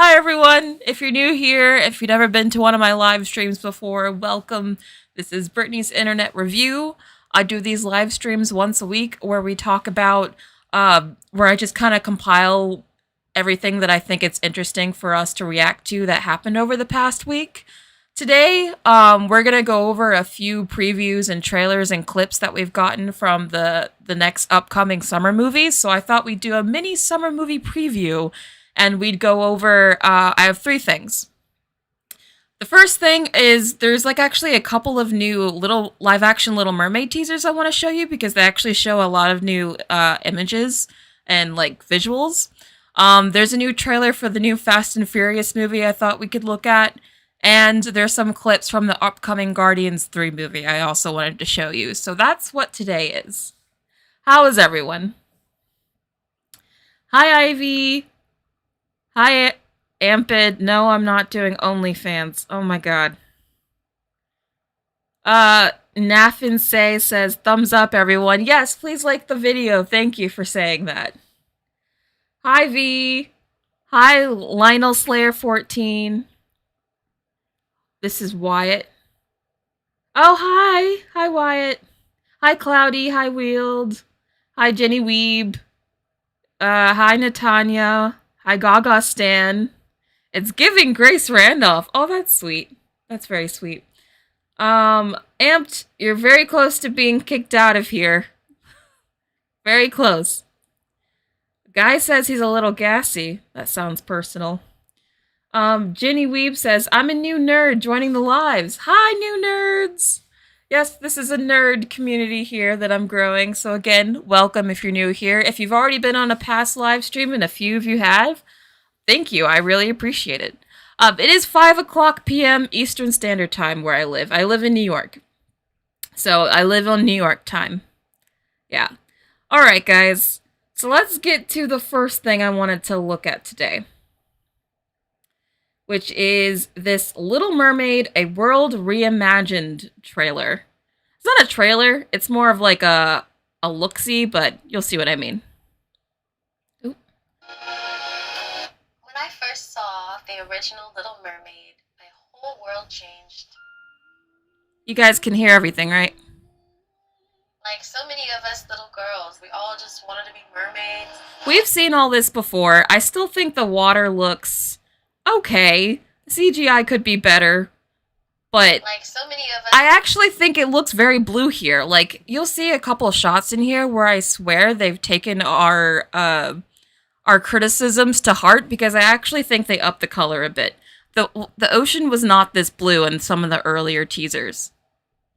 Hi everyone! If you're new here, if you've never been to one of my live streams before, welcome. This is Brittney's Internet Review. I do these live streams once a week where we talk about, where I just kind of compile everything that I think it's interesting for us to react to that happened over the past week. Today, we're gonna go over a few previews and trailers and clips that we've gotten from the next upcoming summer movies. So I thought we'd do a mini summer movie preview, and we'd go over. I have three things. The first thing is there's actually a couple of new little live action Little Mermaid teasers I want to show you because they actually show a lot of new images and visuals. There's a new trailer for the new Fast and Furious movie I thought we could look at. And there's some clips from the upcoming Guardians 3 movie I also wanted to show you. So that's what today is. How is everyone? Hi, Ivy. Hi, Ampid. No, I'm not doing OnlyFans. Oh my god. Nafinsay says, thumbs up, everyone. Yes, please like the video. Thank you for saying that. Hi, V. Hi, Lionel Slayer 14. This is Wyatt. Oh, hi. Hi, Wyatt. Hi, Cloudy. Hi, Wield. Hi, Jenny Weeb. Hi, Natanya. Hi, Gaga Stan. It's giving Grace Randolph. Oh, that's sweet. That's very sweet. Amped, you're very close to being kicked out of here. Very close. Guy says he's a little gassy. That sounds personal. Ginny Weeb says, I'm a new nerd joining the lives. Hi, new nerds! Yes, this is a nerd community here that I'm growing. So again, welcome if you're new here. If you've already been on a past live stream, and a few of you have, thank you. I really appreciate it. It is 5 p.m. Eastern Standard Time where I live. I live in New York. So I live on New York time. Yeah. Alright, guys. So let's get to the first thing I wanted to look at today, which is this Little Mermaid, A World Reimagined trailer. It's not a trailer, it's more of a look-see, but you'll see what I mean. Oop. When I first saw the original Little Mermaid, my whole world changed. You guys can hear everything, right? Like so many of us little girls, we all just wanted to be mermaids. We've seen all this before. I still think the water looks okay. CGI could be better, but like so many of us, I actually think it looks very blue here. You'll see a couple of shots in here where I swear they've taken our criticisms to heart, because I actually think they upped the color a bit. The ocean was not this blue in some of the earlier teasers.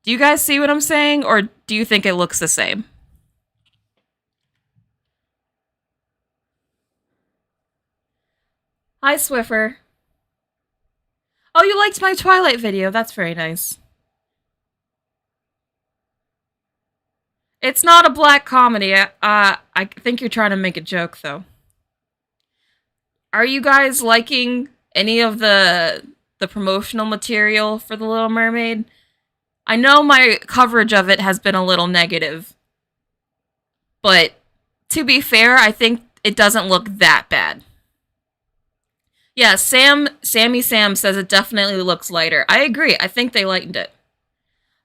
Do you guys see what I'm saying, or do you think it looks the same? Hi, Swiffer. Oh, you liked my Twilight video. That's very nice. It's not a black comedy. I think you're trying to make a joke, though. Are you guys liking any of the promotional material for The Little Mermaid? I know my coverage of it has been a little negative, but to be fair, I think it doesn't look that bad. Yeah, Sammy Sam says it definitely looks lighter. I agree. I think they lightened it.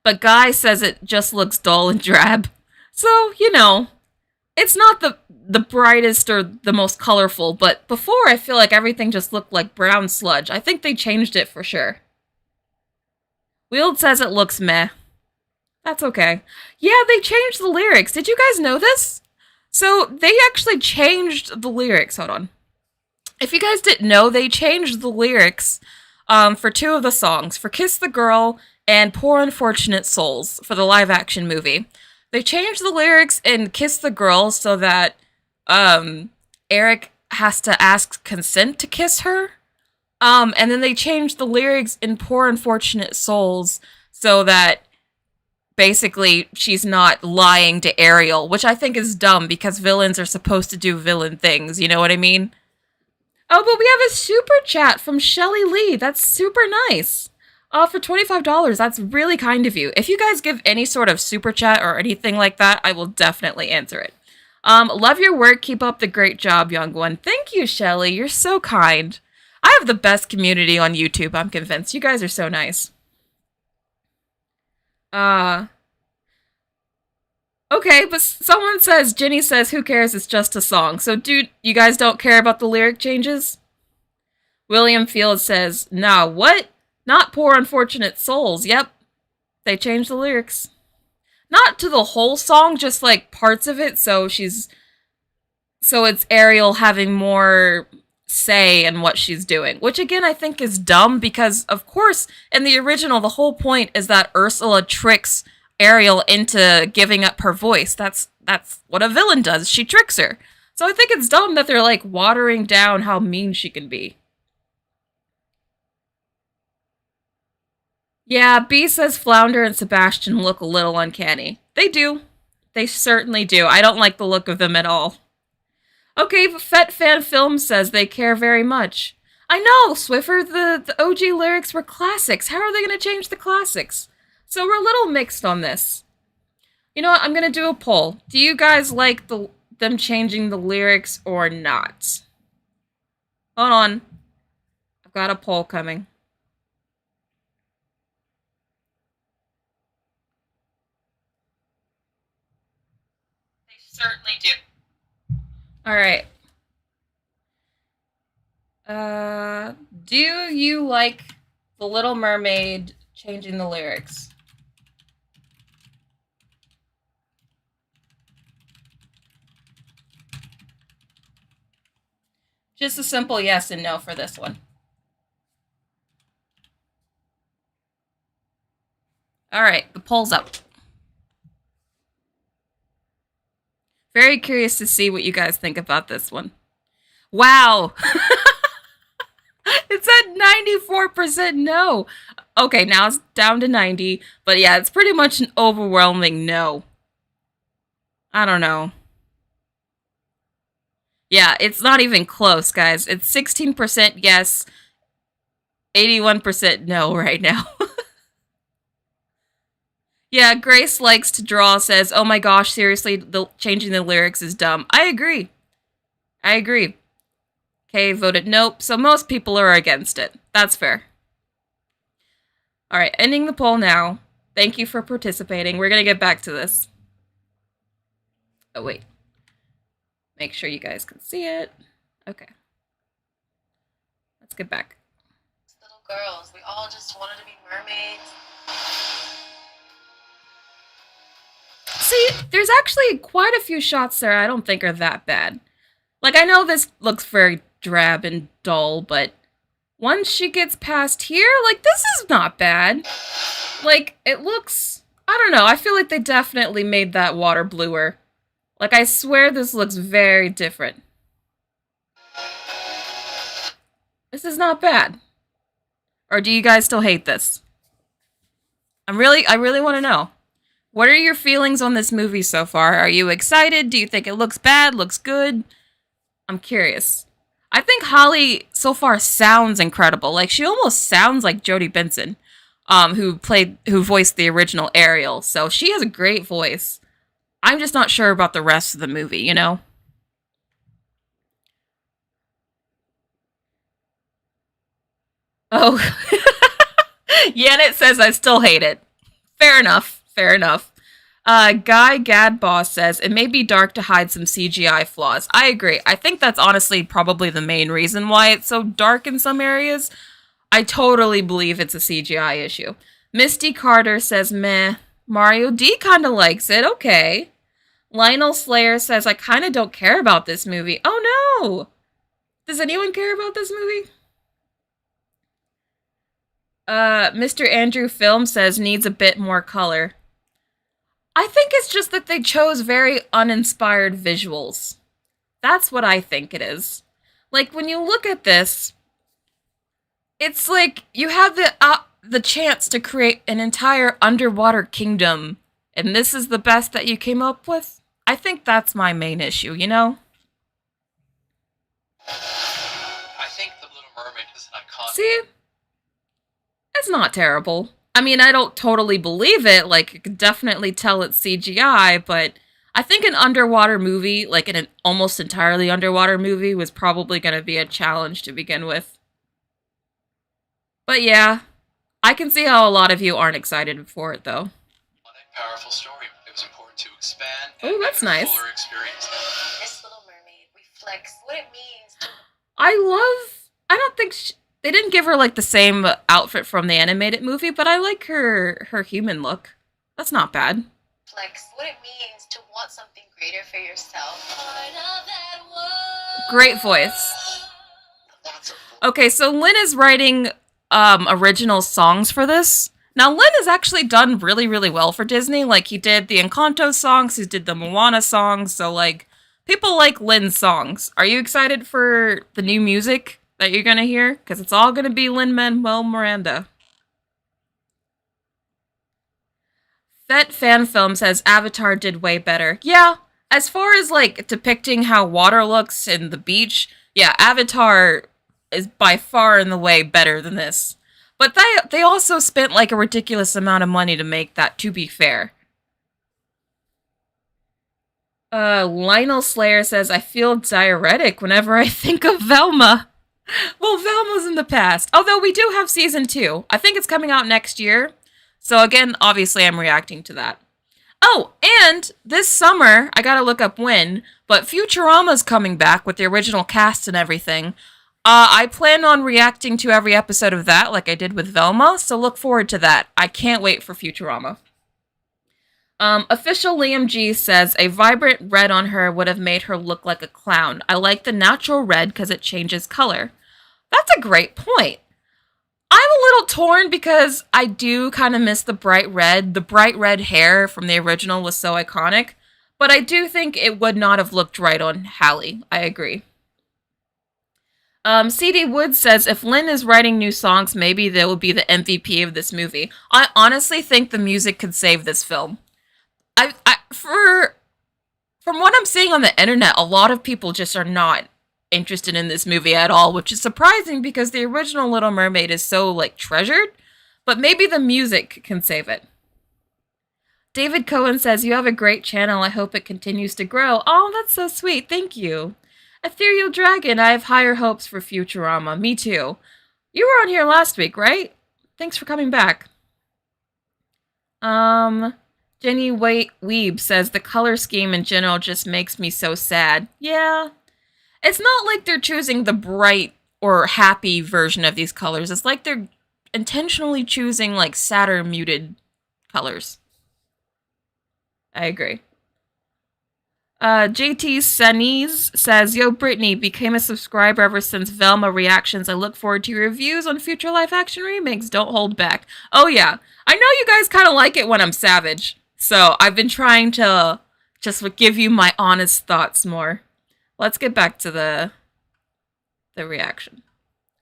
But Guy says it just looks dull and drab. So, it's not the brightest or the most colorful, but before I feel like everything just looked like brown sludge. I think they changed it for sure. Wield says it looks meh. That's okay. Yeah, they changed the lyrics. Did you guys know this? So, they actually changed the lyrics. Hold on. If you guys didn't know, they changed the lyrics for two of the songs, for Kiss the Girl and Poor Unfortunate Souls, for the live-action movie. They changed the lyrics in Kiss the Girl so that Eric has to ask consent to kiss her. And then they changed the lyrics in Poor Unfortunate Souls so that basically she's not lying to Ariel, which I think is dumb because villains are supposed to do villain things, you know what I mean? Oh, but we have a super chat from Shelly Lee. That's super nice. For $25, that's really kind of you. If you guys give any sort of super chat or anything like that, I will definitely answer it. Love your work. Keep up the great job, young one. Thank you, Shelly. You're so kind. I have the best community on YouTube, I'm convinced. You guys are so nice. Uh, okay, but someone says, Ginny says, who cares, it's just a song. So, dude, you guys don't care about the lyric changes? William Field says, nah, what? Not poor unfortunate souls. Yep, they changed the lyrics. Not to the whole song, just like parts of it, so it's Ariel having more say in what she's doing. Which again I think is dumb because of course in the original the whole point is that Ursula tricks Ariel into giving up her voice. That's what a villain does. She tricks her. So I think it's dumb that they're like watering down how mean she can be. Yeah, B says Flounder and Sebastian look a little uncanny. They do. They certainly do. I don't like the look of them at all. Okay, but Fet Fan Film says they care very much. I know, Swiffer, the OG lyrics were classics. How are they going to change the classics? So we're a little mixed on this. You know what? I'm going to do a poll. Do you guys like them changing the lyrics or not? Hold on. I've got a poll coming. Certainly do. All right. Do you like The Little Mermaid changing the lyrics? Just a simple yes and no for this one. All right, the poll's up. Very curious to see what you guys think about this one. Wow. It's at 94% no. Okay, now it's down to 90. But yeah, it's pretty much an overwhelming no. I don't know. Yeah, it's not even close, guys. It's 16% yes, 81% no right now. Yeah, Grace likes to draw says, oh my gosh, seriously, changing the lyrics is dumb. I agree. Okay, voted nope, so most people are against it. That's fair. Alright, ending the poll now. Thank you for participating. We're gonna get back to this. Oh, wait. Make sure you guys can see it. Okay. Let's get back. Little girls, we all just wanted to be mermaids. See, there's actually quite a few shots there I don't think are that bad. Like, I know this looks very drab and dull, but once she gets past here, like, this is not bad. Like, it looks... I don't know, I feel like they definitely made that water bluer. Like, I swear this looks very different. This is not bad. Or do you guys still hate this? I really want to know. What are your feelings on this movie so far? Are you excited? Do you think it looks bad? Looks good? I'm curious. I think Holly so far sounds incredible. Like, she almost sounds like Jodie Benson, who voiced the original Ariel. So she has a great voice. I'm just not sure about the rest of the movie, you know? Oh. Janet says I still hate it. Fair enough. Guy Gadboss says, it may be dark to hide some CGI flaws. I agree. I think that's honestly probably the main reason why it's so dark in some areas. I totally believe it's a CGI issue. Misty Carter says, meh. Mario D kinda likes it. Okay. Lionel Slayer says, I kinda don't care about this movie. Oh no! Does anyone care about this movie? Mr. Andrew Film says, needs a bit more color. I think it's just that they chose very uninspired visuals. That's what I think it is. Like, when you look at this, it's like you have the chance to create an entire underwater kingdom, and this is the best that you came up with? I think that's my main issue, you know? I think The Little Mermaid is an iconic... See? It's not terrible. I mean, I don't totally believe it, like, you can definitely tell it's CGI, but I think an underwater movie, like an almost entirely underwater movie, was probably going to be a challenge to begin with. But yeah, I can see how a lot of you aren't excited for it, though. A powerful story. It was important to expand Oh, and that's make a nice. fuller experience. This Little Mermaid reflects what it means to I don't think they didn't give her like the same outfit from the animated movie, but I like her human look. That's not bad. reflects what it means to want something greater for yourself. Great voice. Lots of Okay, so Lynn is writing original songs for this. Now Lynn has actually done really, really well for Disney. Like he did the Encanto songs, he did the Moana songs, so like people like Lynn's songs. Are you excited for the new music that you're gonna hear? Because it's all gonna be Lin-Manuel Miranda. Fet Fan Film says Avatar did way better. Yeah, as far as like depicting how water looks in the beach, yeah, Avatar is by far and the way better than this. But they also spent like a ridiculous amount of money to make that, to be fair. Lionel Slayer says, I feel diuretic whenever I think of Velma. Well, Velma's in the past. Although we do have season 2. I think it's coming out next year. So again, obviously I'm reacting to that. Oh, and this summer, I gotta look up when, but Futurama's coming back with the original cast and everything. I plan on reacting to every episode of that like I did with Velma, so look forward to that. I can't wait for Futurama. Official Liam G says, a vibrant red on her would have made her look like a clown. I like the natural red because it changes color. That's a great point. I'm a little torn because I do kind of miss the bright red. The bright red hair from the original was so iconic, but I do think it would not have looked right on Hallie. I agree. CD Woods says, if Lynn is writing new songs, maybe they will be the MVP of this movie. I honestly think the music could save this film. From what I'm seeing on the internet, a lot of people just are not interested in this movie at all, which is surprising because the original Little Mermaid is so like treasured, but maybe the music can save it. David Cohen says, you have a great channel. I hope it continues to grow. Oh, that's so sweet. Thank you. Ethereal Dragon, I have higher hopes for Futurama. Me too. You were on here last week, right? Thanks for coming back. Jenny Weeb says, the color scheme in general just makes me so sad. Yeah. It's not like they're choosing the bright or happy version of these colors. It's like they're intentionally choosing like sadder muted colors. I agree. JT Sunnies says, yo, Brittney, became a subscriber ever since Velma reactions. I look forward to your reviews on future live action remakes. Don't hold back. Oh, yeah. I know you guys kind of like it when I'm savage. So I've been trying to just give you my honest thoughts more. Let's get back to the reaction.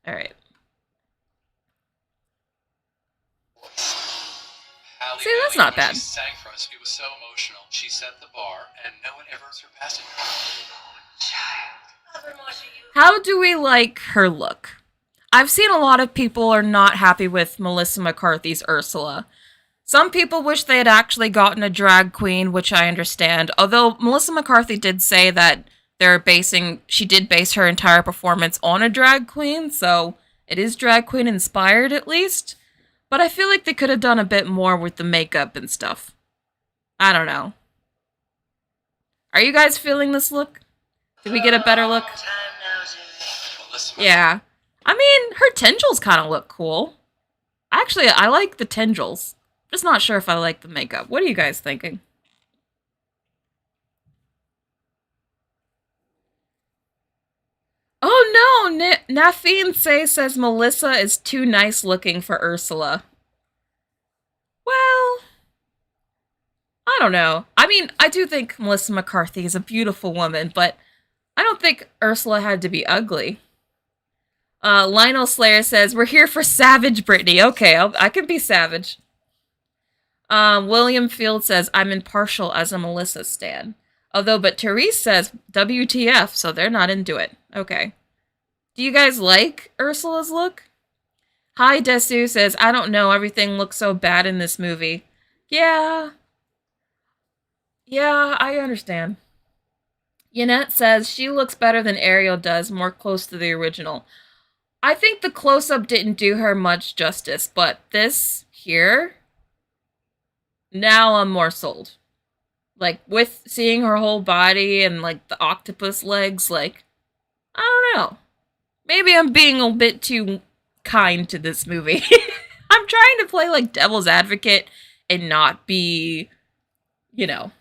All right. Hallie See, that's Bailey, not when bad. She sang for us. It was so emotional. She set the bar, and no one ever surpassed it. How do we like her look? I've seen a lot of people are not happy with Melissa McCarthy's Ursula. Some people wish they had actually gotten a drag queen, which I understand. Although Melissa McCarthy did say that she did base her entire performance on a drag queen, so it is drag queen inspired at least. But I feel like they could have done a bit more with the makeup and stuff. I don't know. Are you guys feeling this look? Did we get a better look? Yeah. I mean, her tendrils kind of look cool. Actually, I like the tendrils. Just not sure if I like the makeup. What are you guys thinking? Oh no! Nafeen says Melissa is too nice looking for Ursula. Well, I don't know. I mean, I do think Melissa McCarthy is a beautiful woman, but I don't think Ursula had to be ugly. Lionel Slayer says, we're here for savage Brittney. Okay, I can be savage. William Field says, I'm impartial as a Melissa stan. But Therese says, WTF, so they're not into it. Okay. Do you guys like Ursula's look? Hi Desu says, I don't know, everything looks so bad in this movie. Yeah, I understand. Yanette says, she looks better than Ariel does, more close to the original. I think the close-up didn't do her much justice, but this here, now I'm more sold. Like, with seeing her whole body and, like, the octopus legs, like, I don't know. Maybe I'm being a bit too kind to this movie. I'm trying to play, like, devil's advocate and not be, you know.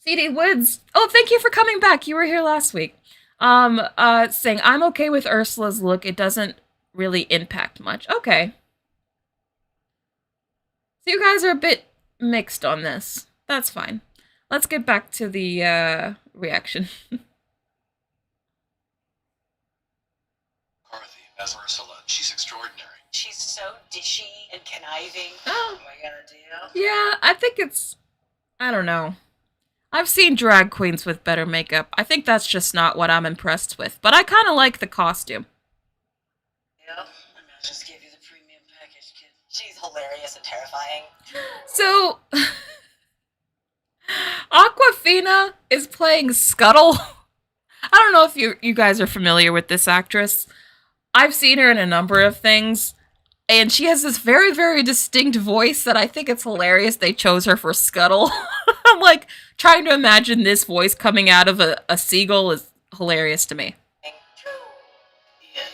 CD Woods, oh, thank you for coming back. You were here last week. Saying, I'm okay with Ursula's look. It doesn't really impact much. Okay. So you guys are a bit mixed on this. That's fine. Let's get back to the, reaction. Dorothy as Ursula. She's extraordinary. She's so dishy and conniving. Oh. What am I gonna do? Yeah, I think it's... I don't know. I've seen drag queens with better makeup. I think that's just not what I'm impressed with. But I kind of like the costume. Yep. I mean, I just gave you the premium package, kid. She's hilarious and terrifying. So... Awkwafina is playing Scuttle. I don't know if you guys are familiar with this actress. I've seen her in a number of things. And she has this very, very distinct voice that I think it's hilarious they chose her for Scuttle. I'm like, trying to imagine this voice coming out of a seagull is hilarious to me. Yes.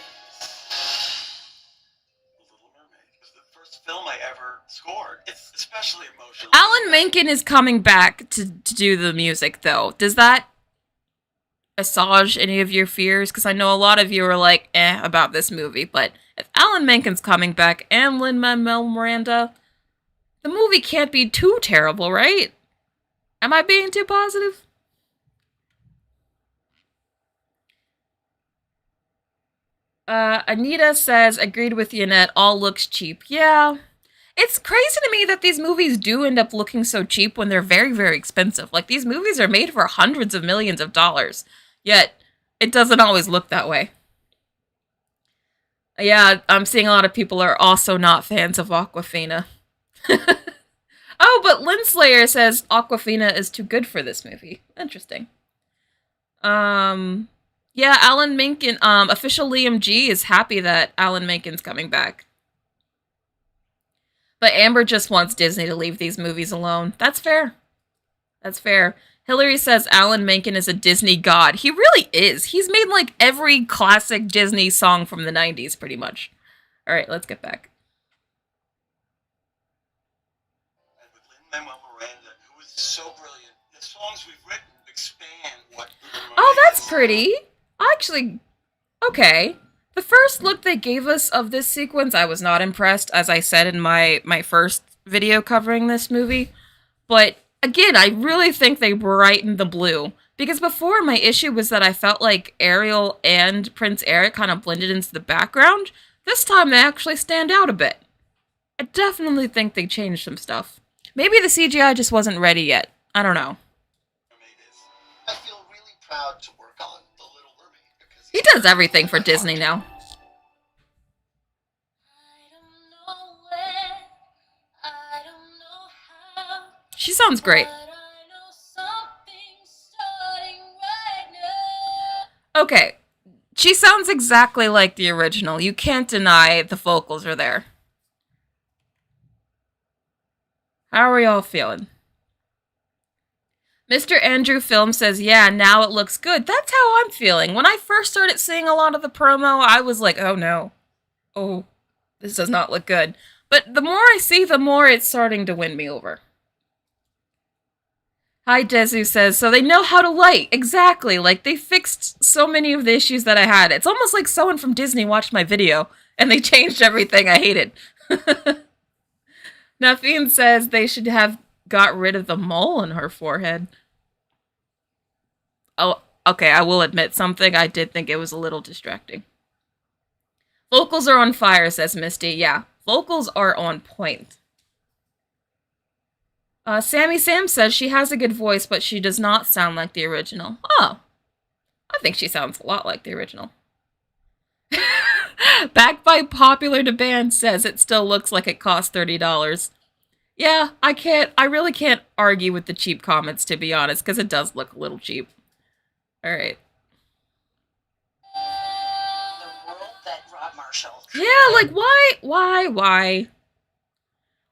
Little Mermaid was the first film I ever scored. It's especially emotional. Alan Menken is coming back to do the music, though. Does that assuage any of your fears? Because I know a lot of you are like, about this movie. But if Alan Menken's coming back and Lin-Manuel Miranda, the movie can't be too terrible, right? Am I being too positive? Anita says, agreed with Yannette, all looks cheap. Yeah. It's crazy to me that these movies do end up looking so cheap when they're very, very expensive. Like, these movies are made for hundreds of millions of dollars. Yet, it doesn't always look that way. Yeah, I'm seeing a lot of people are also not fans of Awkwafina. Oh, but Linslayer says Awkwafina is too good for this movie. Interesting. Yeah, Alan Menken, official Liam G is happy that Alan Menken's coming back. But Amber just wants Disney to leave these movies alone. That's fair. That's fair. Hillary says Alan Menken is a Disney god. He really is. He's made, like, every classic Disney song from the 90s, pretty much. Alright, let's get back. And with Lin-Manuel Miranda, who is so brilliant, the songs we've written expand what Little Mermaid Oh, that's is. pretty. Actually, okay. The first look they gave us of this sequence, I was not impressed, as I said in my first video covering this movie. But, again, I really think they brightened the blue. Because before, my issue was that I felt like Ariel and Prince Eric kind of blended into the background. This time, they actually stand out a bit. I definitely think they changed some stuff. Maybe the CGI just wasn't ready yet. I don't know. Mermaid is. I feel really proud to work on The Little Mermaid because He does everything for Disney now. She sounds great. Okay, she sounds exactly like the original. You can't deny the vocals are there. How are we all feeling? Mr. Andrew Film says, yeah, now it looks good. That's how I'm feeling. When I first started seeing a lot of the promo, I was like, oh no. Oh, this does not look good. But the more I see, the more it's starting to win me over. Hi, Dezu says, so they know how to light. Exactly. Like, they fixed so many of the issues that I had. It's almost like someone from Disney watched my video, and they changed everything I hated. Nafeen says they should have got rid of the mole on her forehead. Oh, okay, I will admit something. I did think it was a little distracting. Vocals are on fire, says Misty. Yeah, vocals are on point. Sammy Sam says she has a good voice, but she does not sound like the original. Oh, I think she sounds a lot like the original. Backed by Popular Demand says it still looks like it cost $30. Yeah, I really can't argue with the cheap comments, to be honest, because it does look a little cheap. Alright. The Marshall. Yeah, like why?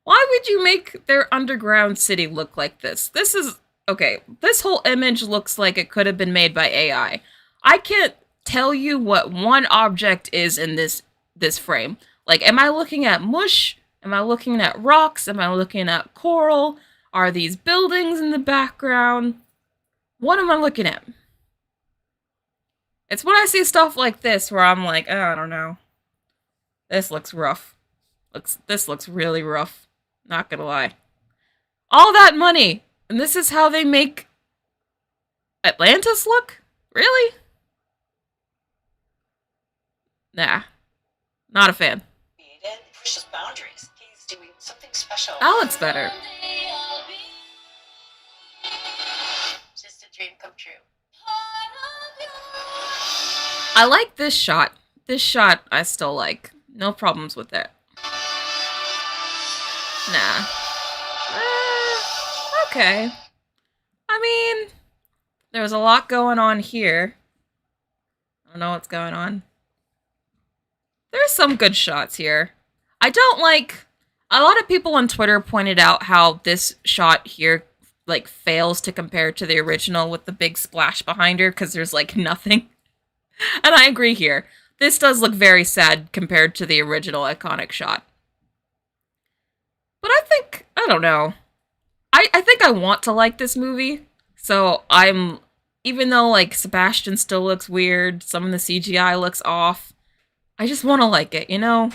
Why would you make their underground city look like this? This is okay. This whole image looks like it could have been made by AI. I can't tell you what one object is in this frame. Like, am I looking at mush? Am I looking at rocks? Am I looking at coral? Are these buildings in the background? What am I looking at? It's when I see stuff like this where I'm like, oh, I don't know. This looks rough. This looks really rough. Not gonna lie. All that money, and this is how they make Atlantis look? Really? Nah. Not a fan. And pushes boundaries. He's doing something special. That looks better. Just a dream come true. I like this shot. This shot I still like. No problems with it. Nah. Okay. I mean, there's a lot going on here. I don't know what's going on. There's some good shots here. I don't like... A lot of people on Twitter pointed out how this shot here, like, fails to compare to the original with the big splash behind her, because there's, like, nothing. And I agree here. This does look very sad compared to the original iconic shot. But I don't know. I think I want to like this movie. So even though, like, Sebastian still looks weird, some of the CGI looks off, I just want to like it, you know?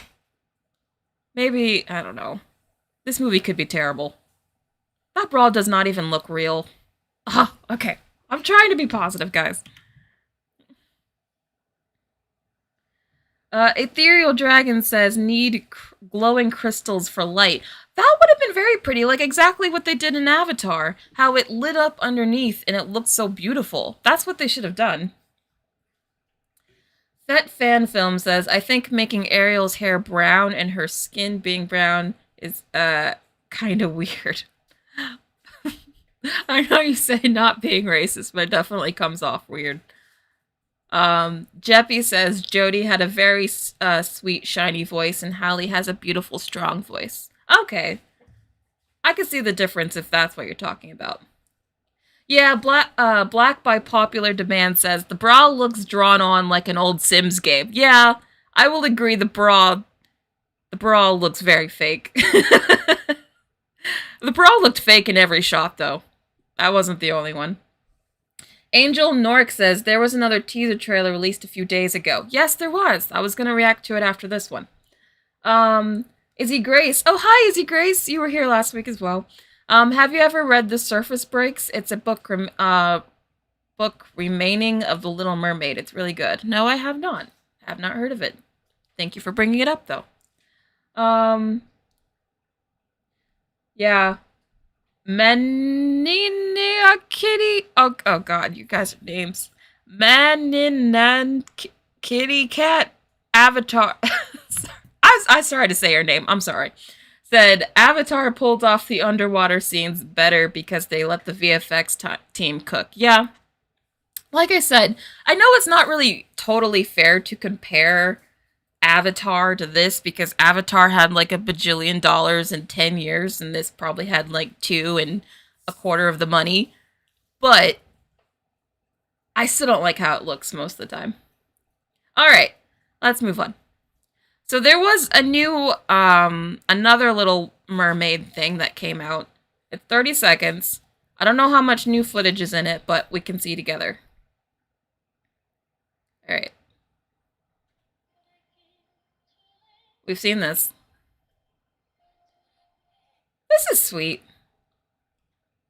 Maybe, I don't know. This movie could be terrible. That bra does not even look real. Ah, okay. I'm trying to be positive, guys. Ethereal Dragon says, need glowing crystals for light. That would have been very pretty, like exactly what they did in Avatar. How it lit up underneath and it looked so beautiful. That's what they should have done. Fet Fan Film says, I think making Ariel's hair brown and her skin being brown is, kind of weird. I know you say not being racist, but it definitely comes off weird. Jeppy says, Jodie had a very, sweet, shiny voice, and Hallie has a beautiful, strong voice. Okay. I can see the difference if that's what you're talking about. Yeah, Black by popular demand says, the bra looks drawn on like an old Sims game. Yeah, I will agree the bra looks very fake. The bra looked fake in every shot, though. That wasn't the only one. Angel Nork says, there was another teaser trailer released a few days ago. Yes, there was. I was going to react to it after this one. Izzy Grace. Oh, hi, Izzy Grace. You were here last week as well. Have you ever read The Surface Breaks? It's a book remaining of The Little Mermaid. It's really good. No, I have not. Have not heard of it. Thank you for bringing it up, though. Yeah. Maninia Kitty. Oh God, you guys are names. Maninan Kitty Cat Avatar. I sorry to say her name. I'm sorry. Said Avatar pulled off the underwater scenes better because they let the VFX team cook. Yeah. Like I said, I know it's not really totally fair to compare Avatar to this because Avatar had like $1 bajillion in 10 years and this probably had like 2.25 of the money. But I still don't like how it looks most of the time. Alright, let's move on. So there was a new, another Little Mermaid thing that came out. It's 30 seconds. I don't know how much new footage is in it, but we can see together. Alright. We've seen this. This is sweet.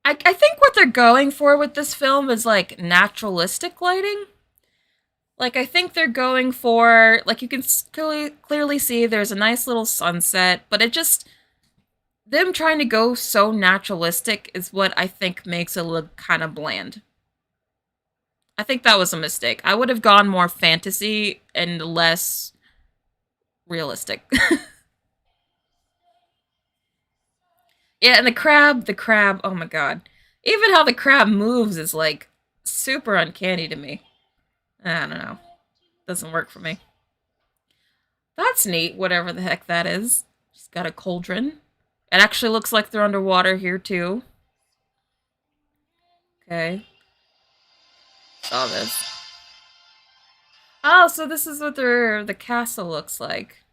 I think what they're going for with this film is, like, naturalistic lighting. Like, I think they're going for, like, you can clearly see there's a nice little sunset, but it just, them trying to go so naturalistic is what I think makes it look kind of bland. I think that was a mistake. I would have gone more fantasy and less realistic. Yeah, and the crab, oh my god. Even how the crab moves is, like, super uncanny to me. I don't know. Doesn't work for me. That's neat, whatever the heck that is. She's got a cauldron. It actually looks like they're underwater here, too. Okay. Saw this. Oh, so this is what the castle looks like.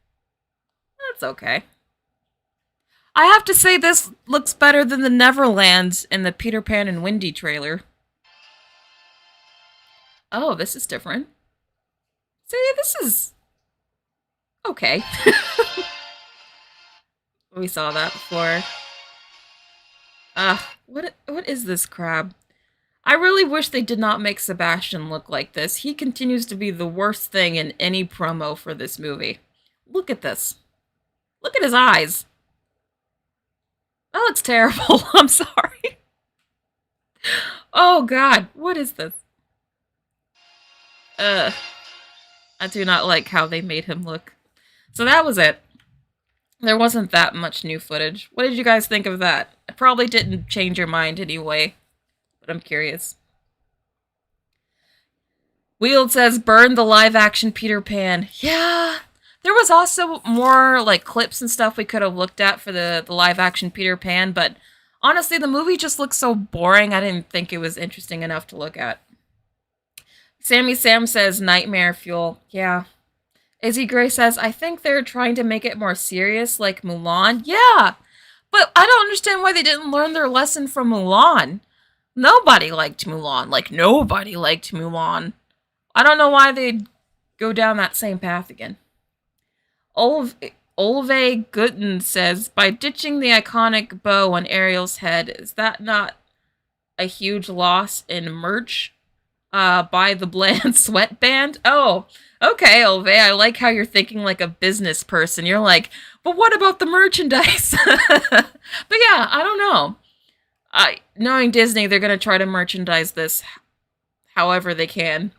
That's okay. I have to say this looks better than the Neverlands in the Peter Pan and Wendy trailer. Oh, this is different. See, this is okay. We saw that before. What is this crab? I really wish they did not make Sebastian look like this. He continues to be the worst thing in any promo for this movie. Look at this. Look at his eyes. That looks terrible. I'm sorry. Oh god, what is this? I do not like how they made him look. So that was it. There wasn't that much new footage. What did you guys think of that? It probably didn't change your mind anyway, but I'm curious. Wield says, burn the live-action Peter Pan. Yeah, there was also more like clips and stuff we could have looked at for the live-action Peter Pan, but honestly, the movie just looks so boring, I didn't think it was interesting enough to look at. Sammy Sam says, nightmare fuel. Yeah. Izzy Gray says, I think they're trying to make it more serious, like Mulan. Yeah, but I don't understand why they didn't learn their lesson from Mulan. Nobody liked Mulan. Like, nobody liked Mulan. I don't know why they'd go down that same path again. Olve Gooden says, by ditching the iconic bow on Ariel's head, is that not a huge loss in merch? By the bland sweatband? Oh, okay, Olve, I like how you're thinking like a business person. You're like, but what about the merchandise? But yeah, I don't know. Knowing Disney, they're going to try to merchandise this however they can.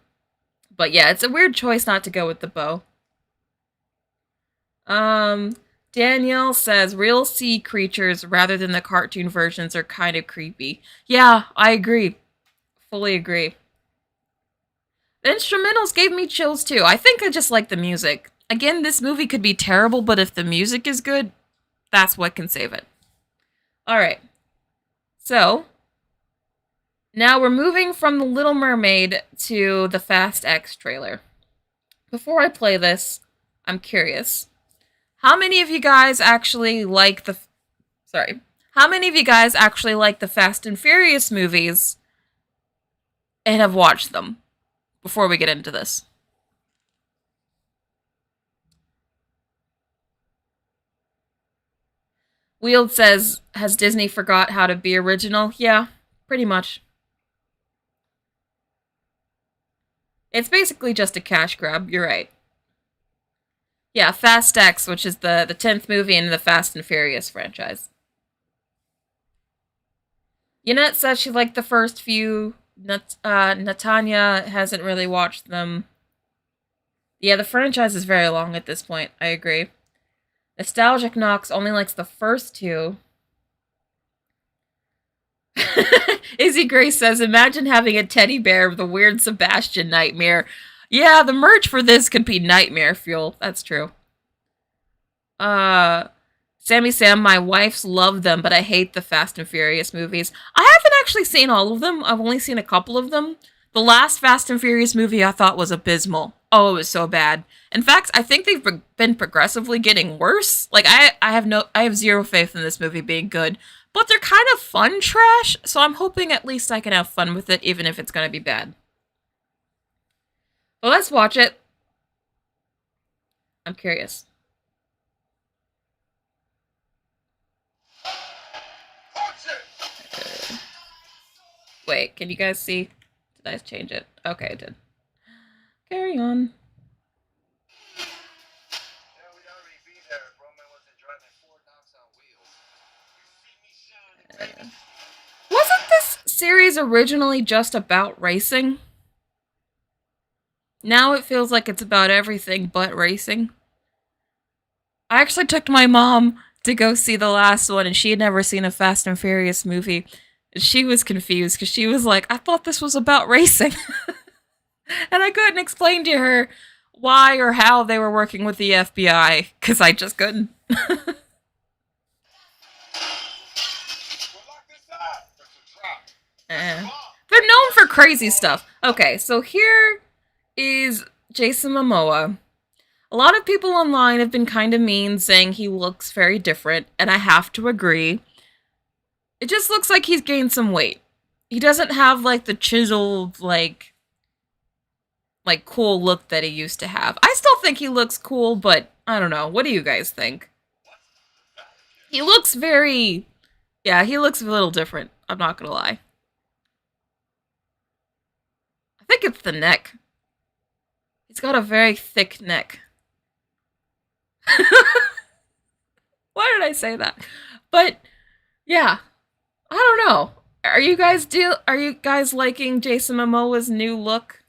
But yeah, it's a weird choice not to go with the bow. Danielle says, real sea creatures rather than the cartoon versions are kind of creepy. Yeah, I agree. Fully agree. The instrumentals gave me chills too. I think I just like the music. Again, this movie could be terrible, but if the music is good, that's what can save it. Alright. So, now we're moving from The Little Mermaid to the Fast X trailer. Before I play this, I'm curious. How many of you guys actually like the... How many of you guys actually like the Fast and Furious movies and have watched them? Before we get into this. Wield says, has Disney forgot how to be original? Yeah, pretty much. It's basically just a cash grab, you're right. Yeah, Fast X, which is the 10th movie in the Fast and Furious franchise. Yannette says she liked the first few. Natanya hasn't really watched them. Yeah, the franchise is very long at this point. I agree. Nostalgic Knox only likes the first two. Izzy Grace says, imagine having a teddy bear of the weird Sebastian nightmare. Yeah, the merch for this could be nightmare fuel. That's true. Sammy Sam, my wife's love them, but I hate the Fast and Furious movies. I haven't actually seen all of them. I've only seen a couple of them. The last Fast and Furious movie I thought was abysmal. Oh, it was so bad. In fact, I think they've been progressively getting worse. Like, I have zero faith in this movie being good. But they're kind of fun trash, so I'm hoping at least I can have fun with it, even if it's going to be bad. Well, let's watch it. I'm curious. Wait, can you guys see? Did I change it? Okay, I did. Carry on. Wasn't this series originally just about racing? Now it feels like it's about everything but racing. I actually took my mom to go see the last one, and she had never seen a Fast and Furious movie. She was confused because she was like, I thought this was about racing. And I couldn't explain to her why or how they were working with the FBI, because I just couldn't. Well, lock this up. That's a trap. Eh. They're known for crazy stuff. Okay, so here is Jason Momoa. A lot of people online have been kind of mean, saying he looks very different, and I have to agree. It just looks like he's gained some weight. He doesn't have, like, the chiseled, like, cool look that he used to have. I still think he looks cool, but I don't know. What do you guys think? He looks very... Yeah, he looks a little different. I'm not gonna lie. I think it's the neck. He's got a very thick neck. Why did I say that? But, yeah. I don't know. Are you guys liking Jason Momoa's new look?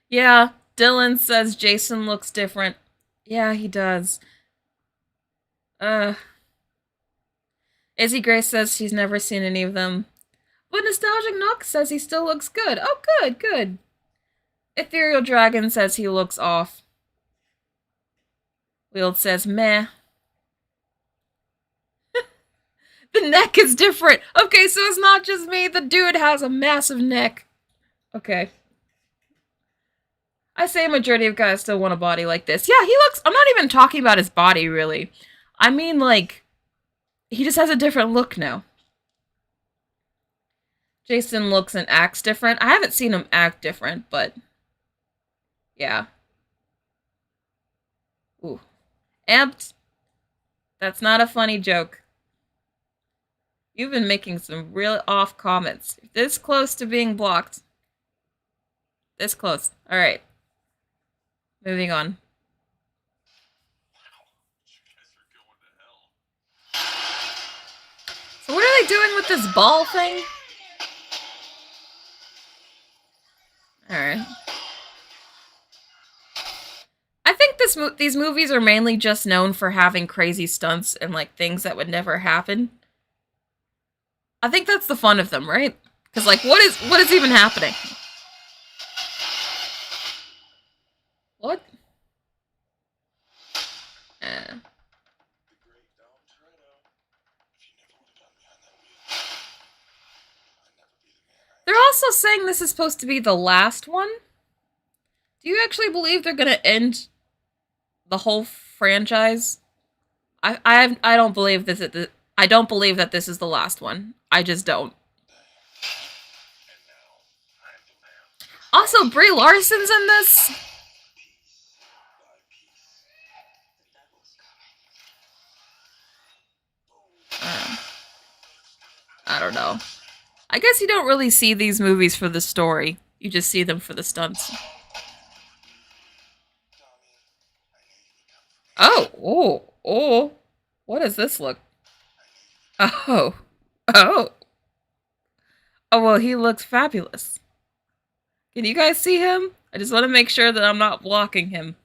Yeah, Dylan says Jason looks different. Yeah, he does. Izzy Grace says she's never seen any of them. But Nostalgic Nook says he still looks good. Oh, good, good. Ethereal Dragon says he looks off. Wield says meh. The neck is different. Okay, so it's not just me. The dude has a massive neck. Okay. I say a majority of guys still want a body like this. Yeah, he looks... I'm not even talking about his body, really. I mean, like... He just has a different look now. Jason looks and acts different. I haven't seen him act different, but... Yeah. Ooh. Amped. That's not a funny joke. You've been making some real off comments. This close to being blocked. This close. Alright. Moving on. Wow, you guys are going to hell. So what are they doing with this ball thing? Alright. I think these movies are mainly just known for having crazy stunts and, like, things that would never happen. I think that's the fun of them, right? Because, like, what is even happening? What? They're also saying this is supposed to be the last one. Do you actually believe they're gonna end the whole franchise? I don't believe this. I don't believe that this is the last one. I just don't. Also, Brie Larson's in this. I don't know. I guess you don't really see these movies for the story. You just see them for the stunts. Oh. What does this look? Oh. Oh, well, he looks fabulous. Can you guys see him? I just want to make sure that I'm not blocking him.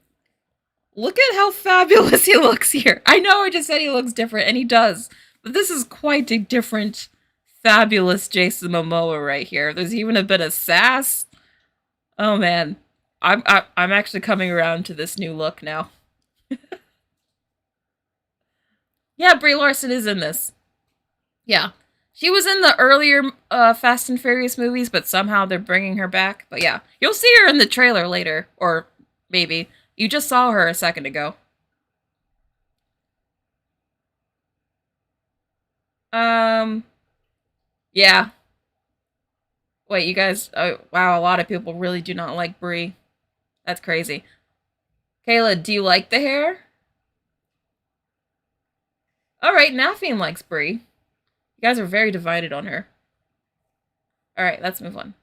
Look at how fabulous he looks here. I know I just said he looks different, and he does. But this is quite a different, fabulous Jason Momoa right here. There's even a bit of sass. Oh, man. I'm actually coming around to this new look now. Yeah, Brie Larson is in this. Yeah. She was in the earlier Fast and Furious movies, but somehow they're bringing her back. But yeah, you'll see her in the trailer later. Or maybe. You just saw her a second ago. Yeah. Wait, you guys... wow, a lot of people really do not like Brie. That's crazy. Kayla, do you like the hair? Alright, Nafine likes Brie. You guys are very divided on her. Alright, let's move on.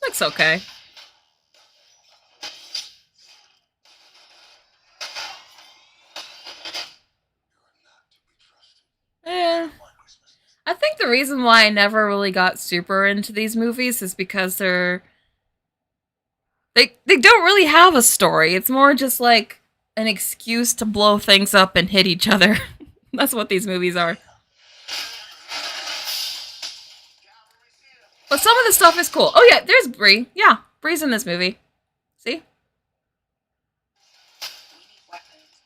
Looks okay. I think the reason why I never really got super into these movies is because they're They don't really have a story. It's more just like an excuse to blow things up and hit each other. That's what these movies are. But some of the stuff is cool. Oh yeah, there's Bree. Yeah, Bree's in this movie. See? We need weapons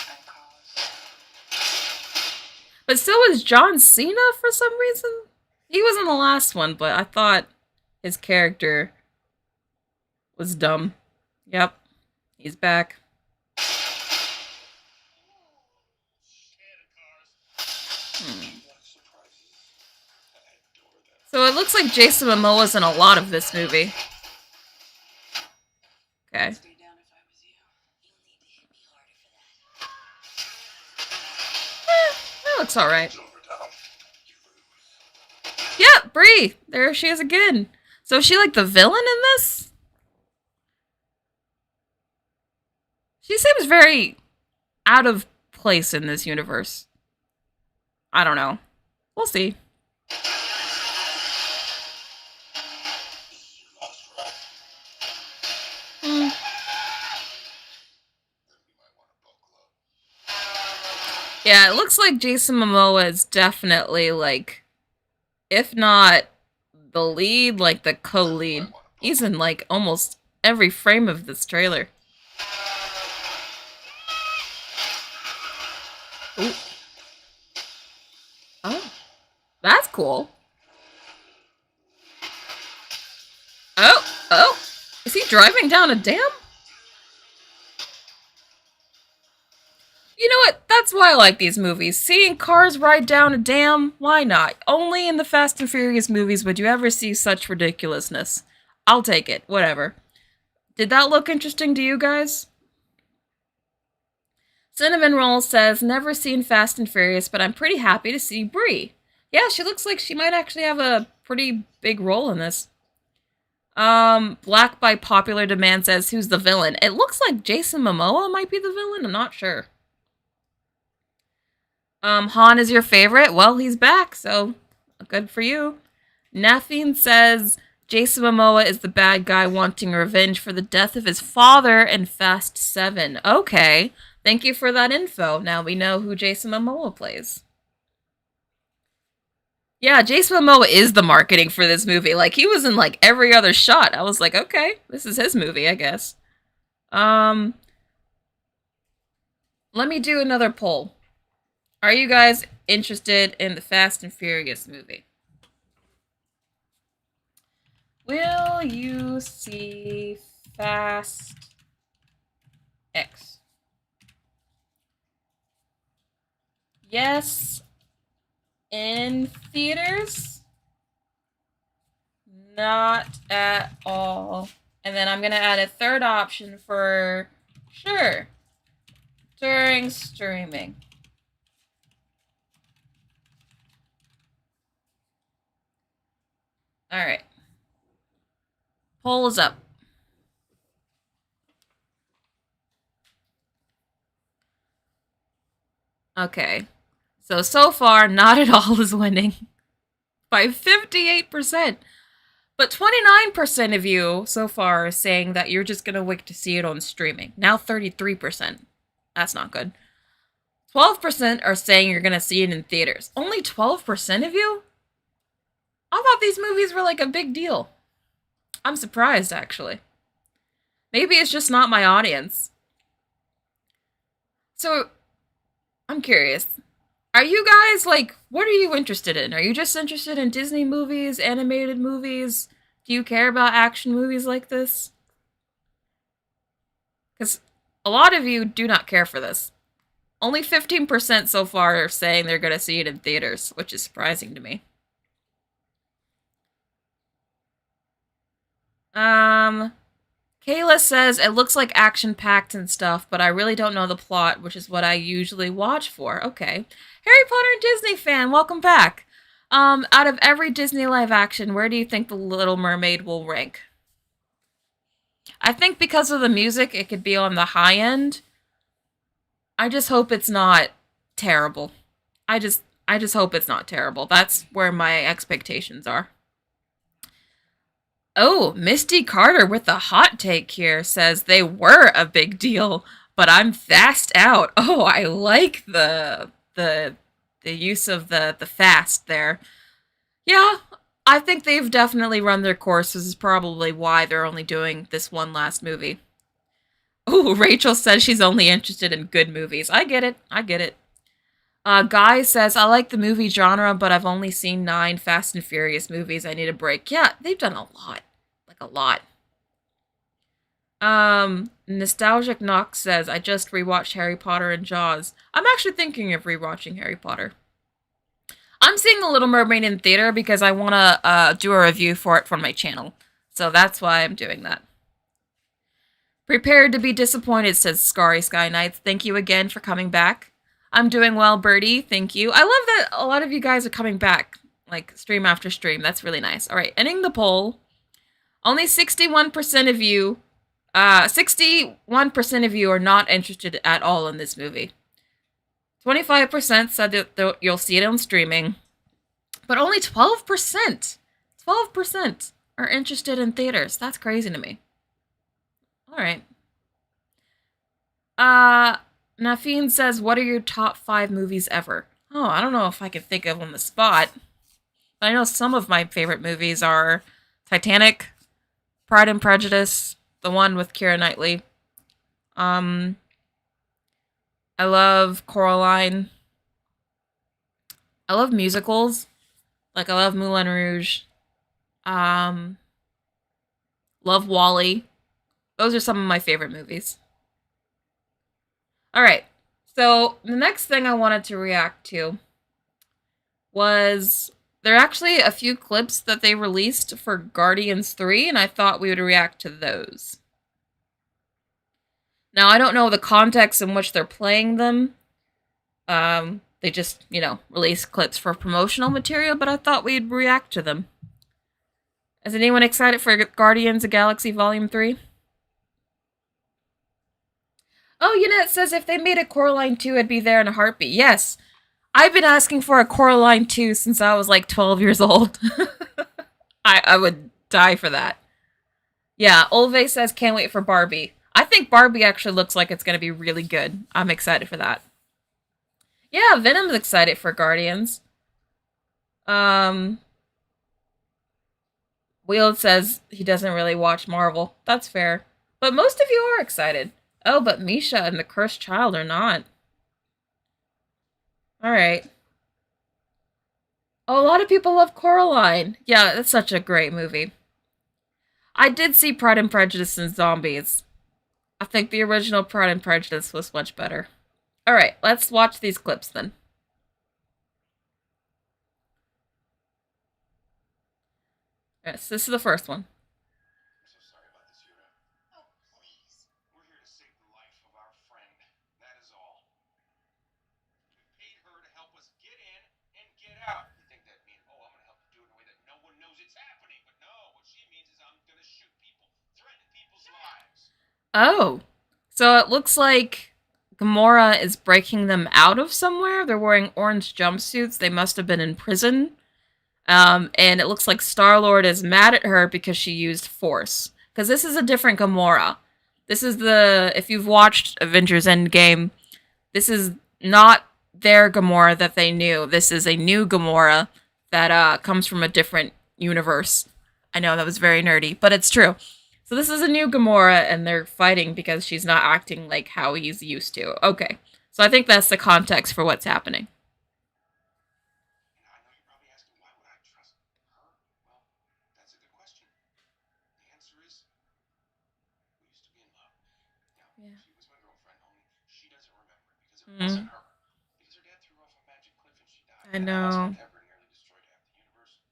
and cars. But so is John Cena for some reason. He was in the last one, but I thought his character was dumb. Yep, he's back. So it looks like Jason Momoa's in a lot of this movie. Okay. Stay down if I was you. You'll need to hit me harder for that. That looks alright. It's over now. You lose. Yeah, Bree! There she is again. So is she like the villain in this? She seems very out of place in this universe. I don't know. We'll see. You lost, right? Hmm. Then we might want to buckle up. Yeah, it looks like Jason Momoa is definitely like, if not the lead, like the co-lead. He's in like almost every frame of this trailer. Ooh. Oh, that's cool. Oh, is he driving down a dam? You know what? That's why I like these movies. Seeing cars ride down a dam, why not? Only in the Fast and Furious movies would you ever see such ridiculousness. I'll take it, whatever. Did that look interesting to you guys? Cinnamon Roll says, never seen Fast and Furious, but I'm pretty happy to see Brie. Yeah, she looks like she might actually have a pretty big role in this. Black by popular demand says, who's the villain? It looks like Jason Momoa might be the villain, I'm not sure. Han is your favorite? Well, he's back, so good for you. Nothing says, Jason Momoa is the bad guy wanting revenge for the death of his father in Fast 7. Okay. Thank you for that info. Now we know who Jason Momoa plays. Yeah, Jason Momoa is the marketing for this movie. Like, he was in, like, every other shot. I was like, okay, this is his movie, I guess. Let me do another poll. Are you guys interested in the Fast and Furious movie? Will you see Fast X? Yes, in theaters. Not at all. And then I'm going to add a third option for sure during streaming. All right. Poll is up. Okay. So far, not at all is winning by 58%. But 29% of you so far are saying that you're just going to wait to see it on streaming. Now 33%. That's not good. 12% are saying you're going to see it in theaters. Only 12% of you? I thought these movies were like a big deal. I'm surprised, actually. Maybe it's just not my audience. So, I'm curious. Are you guys, like, what are you interested in? Are you just interested in Disney movies, animated movies? Do you care about action movies like this? Because a lot of you do not care for this. Only 15% so far are saying they're going to see it in theaters, which is surprising to me. Kayla says, it looks like action-packed and stuff, but I really don't know the plot, which is what I usually watch for. Okay. Harry Potter and Disney fan, welcome back. Out of every Disney live action, where do you think The Little Mermaid will rank? I think because of the music, it could be on the high end. I just hope it's not terrible. I just hope it's not terrible. That's where my expectations are. Oh, Misty Carter with a hot take here says they were a big deal, but I'm fast out. Oh, I like the use of the fast there. Yeah, I think they've definitely run their course. This is probably why they're only doing this one last movie. Oh, Rachel says she's only interested in good movies. I get it. I get it. Guy says, I like the movie genre, but I've only seen 9 Fast and Furious movies. I need a break. Yeah, they've done a lot. Like, a lot. Nostalgic Knox says, I just rewatched Harry Potter and Jaws. I'm actually thinking of rewatching Harry Potter. I'm seeing The Little Mermaid in theater because I want to do a review for it for my channel. So that's why I'm doing that. Prepared to be disappointed, says Scary Sky Knights. Thank you again for coming back. I'm doing well, Birdie. Thank you. I love that a lot of you guys are coming back, like, stream after stream. That's really nice. All right, ending the poll. Only 61% of you, 61% of you are not interested at all in this movie. 25% said that you'll see it on streaming. But only 12%, 12% are interested in theaters. That's crazy to me. All right. Nafeen says, what are your top 5 movies ever? Oh, I don't know if I can think of on the spot. But I know some of my favorite movies are Titanic, Pride and Prejudice, the one with Keira Knightley. I love Coraline. I love musicals. Like, I love Moulin Rouge. Love WALL-E. Those are some of my favorite movies. Alright, so the next thing I wanted to react to was, there are actually a few clips that they released for Guardians 3, and I thought we would react to those. Now, I don't know the context in which they're playing them. They just, release clips for promotional material, but I thought we'd react to them. Is anyone excited for Guardians of the Galaxy Volume 3? Oh, it says if they made a Coraline 2, it'd be there in a heartbeat. Yes. I've been asking for a Coraline 2 since I was like 12 years old. I would die for that. Yeah, Olve says can't wait for Barbie. I think Barbie actually looks like it's going to be really good. I'm excited for that. Yeah, Venom's excited for Guardians. Wield says he doesn't really watch Marvel. That's fair. But most of you are excited. Oh, but Misha and the Cursed Child are not. Alright. Oh, a lot of people love Coraline. Yeah, that's such a great movie. I did see Pride and Prejudice and Zombies. I think the original Pride and Prejudice was much better. Alright, let's watch these clips then. Yes, this is the first one. I'm so sorry about this, Yura. Oh, please. We're here to save the life of our friend. That is all. We paid her to help us get in and get out. You think that means, I'm going to help you do it in a way that no one knows it's happening. But no, what she means is I'm going to shoot people, threaten people's lives. Oh. So it looks like Gamora is breaking them out of somewhere. They're wearing orange jumpsuits. They must have been in prison. And it looks like Star-Lord is mad at her because she used Force. Because this is a different Gamora. This is if you've watched Avengers Endgame, this is not their Gamora that they knew. This is a new Gamora that comes from a different universe. I know, that was very nerdy, but it's true. So this is a new Gamora, and they're fighting because she's not acting like how he's used to. Okay, so I think that's the context for what's happening. I know you're probably asking, why would I trust her? Well, that's a good question. The answer is, we used to be in love. Now, Yeah. she was my girlfriend, only she doesn't remember it because it wasn't her. Because her dad threw her off a magic cliff and she died. I And know. That ever nearly destroyed half the universe.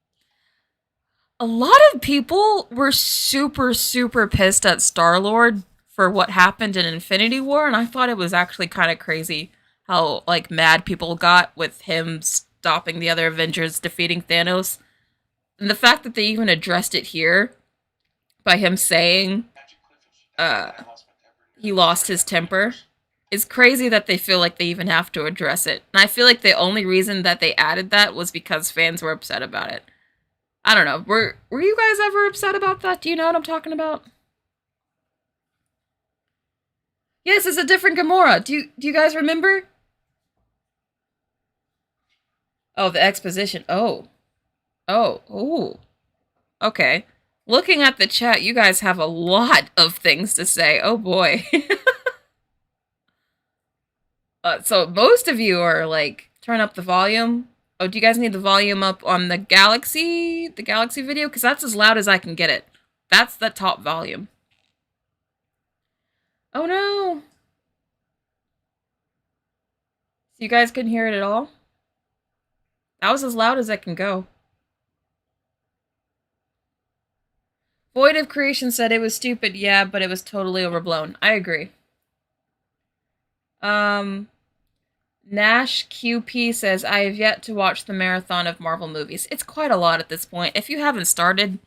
A lot of people were super, super pissed at Star-Lord for what happened in Infinity War, and I thought it was actually kind of crazy how, like, mad people got with him stopping the other Avengers, defeating Thanos. And the fact that they even addressed it here by him saying Magic cliff and she died. And I lost my temper. he lost his temper is crazy that they feel like they even have to address it. And I feel like the only reason that they added that was because fans were upset about it. I don't know. Were you guys ever upset about that? Do you know what I'm talking about? Yes, it's a different Gamora. Do you guys remember? Oh, the exposition. Oh. Oh. Ooh. Okay. Looking at the chat, you guys have a lot of things to say. Oh boy. So most of you are like, turn up the volume. Oh, do you guys need the volume up on the Galaxy video? Because that's as loud as I can get it. That's the top volume. Oh no. So you guys couldn't hear it at all? That was as loud as I can go. Void of Creation said it was stupid, yeah, but it was totally overblown. I agree. Nash QP says, I have yet to watch the marathon of Marvel movies. It's quite a lot at this point. If you haven't started,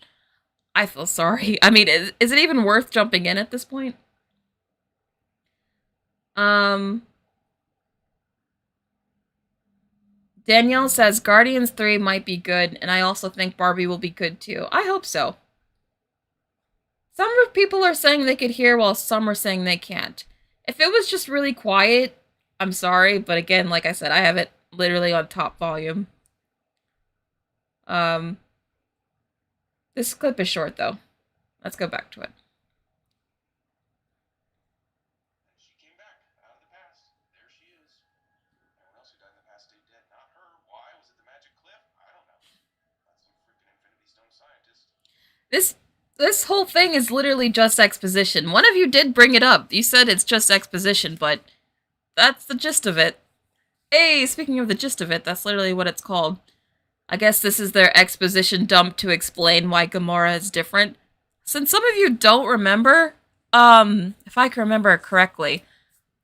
I feel sorry. I mean, is it even worth jumping in at this point? Danielle says, Guardians 3 might be good, and I also think Barbie will be good too. I hope so. Some people are saying they could hear, while some are saying they can't. If it was just really quiet, I'm sorry, but again, like I said, I have it literally on top volume. This clip is short, though. Let's go back to it. She came back out of the past. There she is. Everyone else who died in the past stayed dead. Not her. Why? Was it the magic cliff? I don't know. That's some freaking Infinity Stone scientist. This whole thing is literally just exposition. One of you did bring it up. You said it's just exposition, but that's the gist of it. Hey, speaking of the gist of it, that's literally what it's called. I guess this is their exposition dump to explain why Gamora is different. Since some of you don't remember, if I can remember correctly,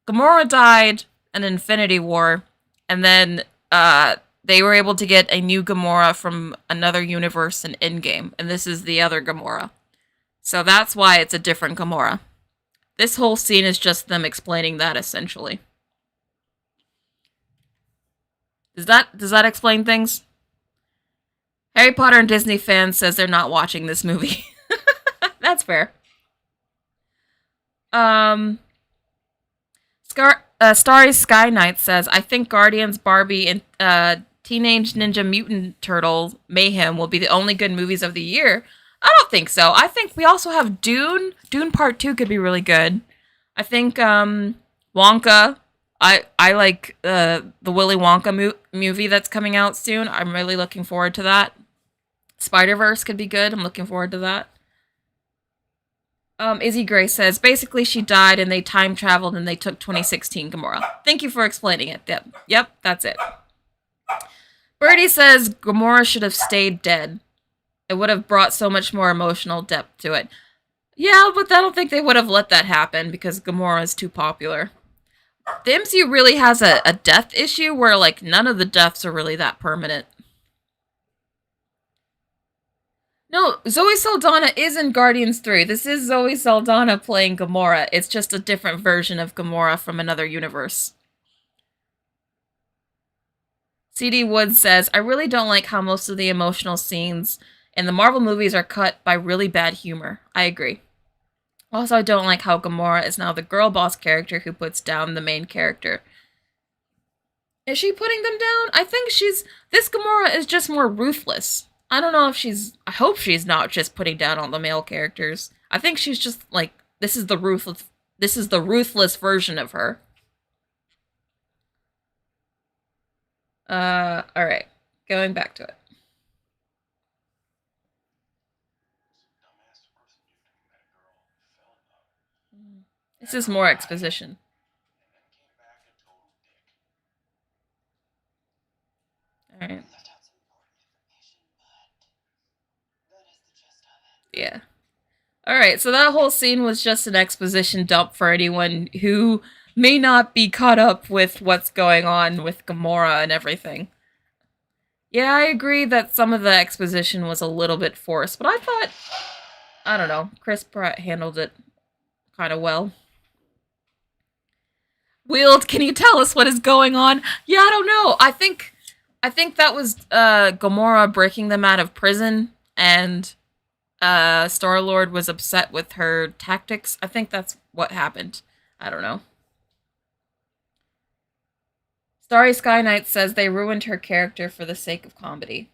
Gamora died in Infinity War, and then, they were able to get a new Gamora from another universe in Endgame, and this is the other Gamora. So that's why it's a different Gamora. This whole scene is just them explaining that, essentially. Does that explain things? Harry Potter and Disney fans says they're not watching this movie. That's fair. Starry Sky Knight says, I think Guardians, Barbie, and Teenage Ninja Mutant Turtle Mayhem will be the only good movies of the year. I don't think so. I think we also have Dune. Dune Part 2 could be really good. I think Wonka. I like the Willy Wonka movie that's coming out soon. I'm really looking forward to that. Spider-Verse could be good. I'm looking forward to that. Izzy Gray says, basically she died and they time traveled and they took 2016 Gamora. Thank you for explaining it. Yep, that's it. Birdie says Gamora should have stayed dead. It would have brought so much more emotional depth to it. Yeah, but I don't think they would have let that happen because Gamora is too popular. The MCU really has a death issue where, like, none of the deaths are really that permanent. No, Zoe Saldana is in Guardians 3. This is Zoe Saldana playing Gamora. It's just a different version of Gamora from another universe. CD Woods says, I really don't like how most of the emotional scenes in the Marvel movies are cut by really bad humor. I agree. Also, I don't like how Gamora is now the girl boss character who puts down the main character. Is she putting them down? I think this Gamora is just more ruthless. I don't know if I hope she's not just putting down all the male characters. I think she's just like, this is the ruthless version of her. Alright. Going back to it. This is more exposition. Alright. Yeah. Alright, so that whole scene was just an exposition dump for anyone who may not be caught up with what's going on with Gamora and everything. Yeah, I agree that some of the exposition was a little bit forced, but I thought, I don't know, Chris Pratt handled it kind of well. Wield, can you tell us what is going on? Yeah, I don't know. I think that was Gamora breaking them out of prison. and Star-Lord was upset with her tactics. I think that's what happened. I don't know. Starry Sky Knight says they ruined her character for the sake of comedy.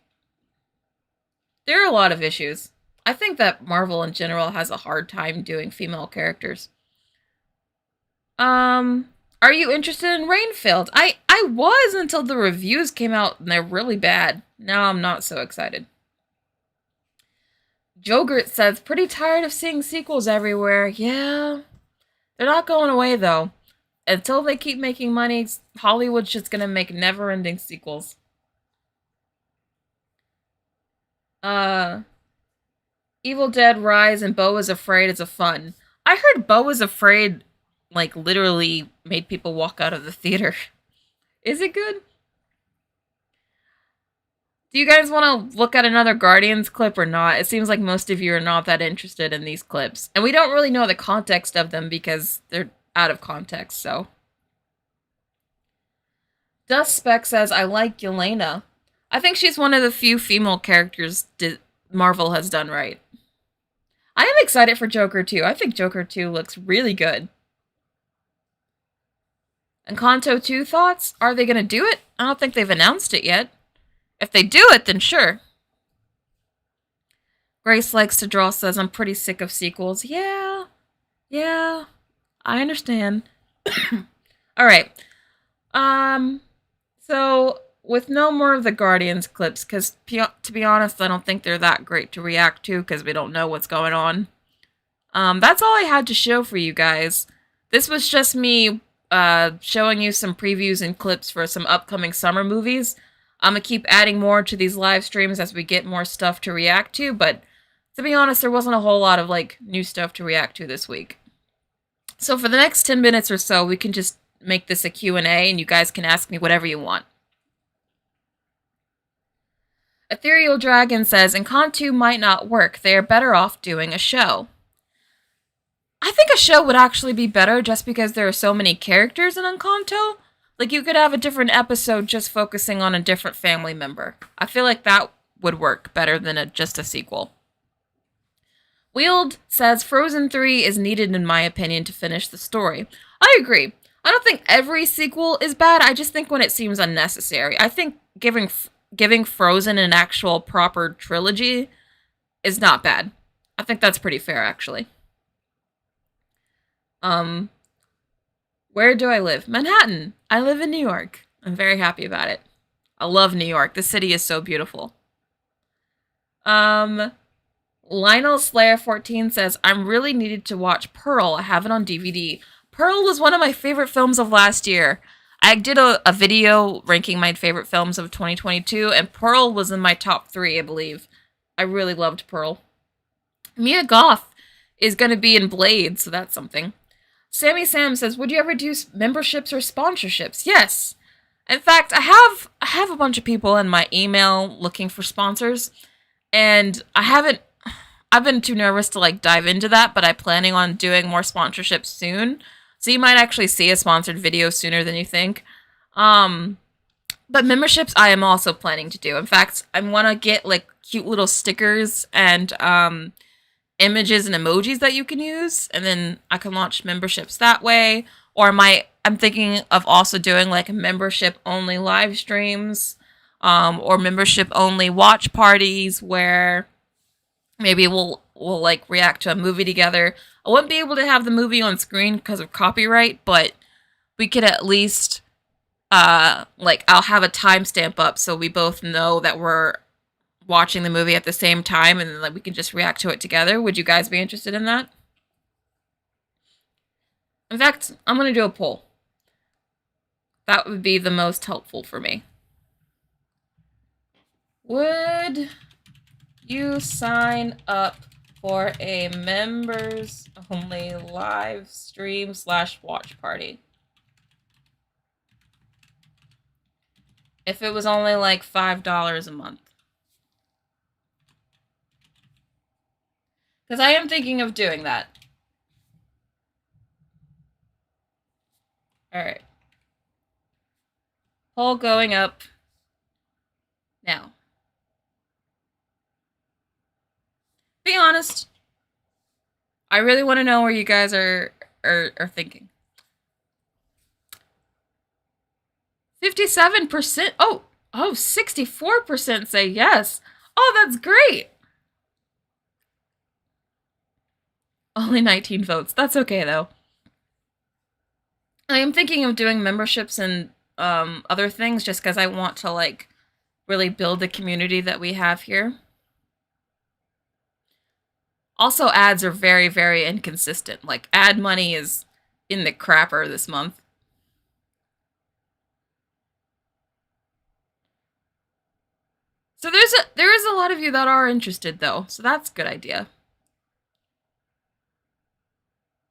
There are a lot of issues. I think that Marvel in general has a hard time doing female characters. Are you interested in Rainfield? I was until the reviews came out and they're really bad. Now I'm not so excited. Jogurt says, pretty tired of seeing sequels everywhere. Yeah. They're not going away though. Until they keep making money, Hollywood's just gonna make never-ending sequels. Evil Dead Rise and Beau is Afraid is a fun. I heard Beau is Afraid, like, literally made people walk out of the theater. Is it good? Do you guys want to look at another Guardians clip or not? It seems like most of you are not that interested in these clips. And we don't really know the context of them because they're out of context, so. Dust Spec says, I like Yelena. I think she's one of the few female characters Marvel has done right. I am excited for Joker 2. I think Joker 2 looks really good. Encanto 2 thoughts? Are they going to do it? I don't think they've announced it yet. If they do it, then sure. Grace Likes to Draw says, I'm pretty sick of sequels. Yeah, I understand. Alright. So, with no more of the Guardians clips, because to be honest, I don't think they're that great to react to, because we don't know what's going on. That's all I had to show for you guys. This was just me showing you some previews and clips for some upcoming summer movies. I'm going to keep adding more to these live streams as we get more stuff to react to, but to be honest, there wasn't a whole lot of, like, new stuff to react to this week. So for the next 10 minutes or so, we can just make this a Q&A, and you guys can ask me whatever you want. Ethereal Dragon says, Encanto might not work. They are better off doing a show. I think a show would actually be better just because there are so many characters in Encanto. Like, you could have a different episode just focusing on a different family member. I feel like that would work better than just a sequel. Wheeled says, Frozen 3 is needed in my opinion to finish the story. I agree. I don't think every sequel is bad, I just think when it seems unnecessary. I think giving Frozen an actual proper trilogy is not bad. I think that's pretty fair, actually. Where do I live? Manhattan. I live in New York. I'm very happy about it. I love New York. The city is so beautiful. Lionel Slayer 14 says, I'm really needed to watch Pearl. I have it on DVD. Pearl was one of my favorite films of last year. I did a video ranking my favorite films of 2022, and Pearl was in my top 3, I believe. I really loved Pearl. Mia Goth is going to be in Blade, so that's something. Sammy Sam says, would you ever do memberships or sponsorships? Yes. In fact, I have a bunch of people in my email looking for sponsors, and I've been too nervous to, like, dive into that, but I'm planning on doing more sponsorships soon. So you might actually see a sponsored video sooner than you think. But memberships I am also planning to do. In fact, I want to get, like, cute little stickers and images and emojis that you can use, and then I can launch memberships that way. Or I'm thinking of also doing, like, membership-only live streams, or membership-only watch parties where maybe we'll like react to a movie together. I wouldn't be able to have the movie on screen because of copyright, but we could at least like, I'll have a timestamp up so we both know that we're watching the movie at the same time, and then, like, we can just react to it together. Would you guys be interested in that? In fact, I'm going to do a poll. That would be the most helpful for me. Would you sign up for a members-only live stream / watch party? If it was only like $5 a month. Because I am thinking of doing that. Alright. Poll going up now. Be honest. I really want to know where you guys are thinking. 57%. Oh, 64% say yes. Oh, that's great. Only 19 votes. That's okay, though. I am thinking of doing memberships and other things just because I want to, like, really build the community that we have here. Also, ads are very, very inconsistent. Like, ad money is in the crapper this month. So there is a lot of you that are interested, though. So that's a good idea.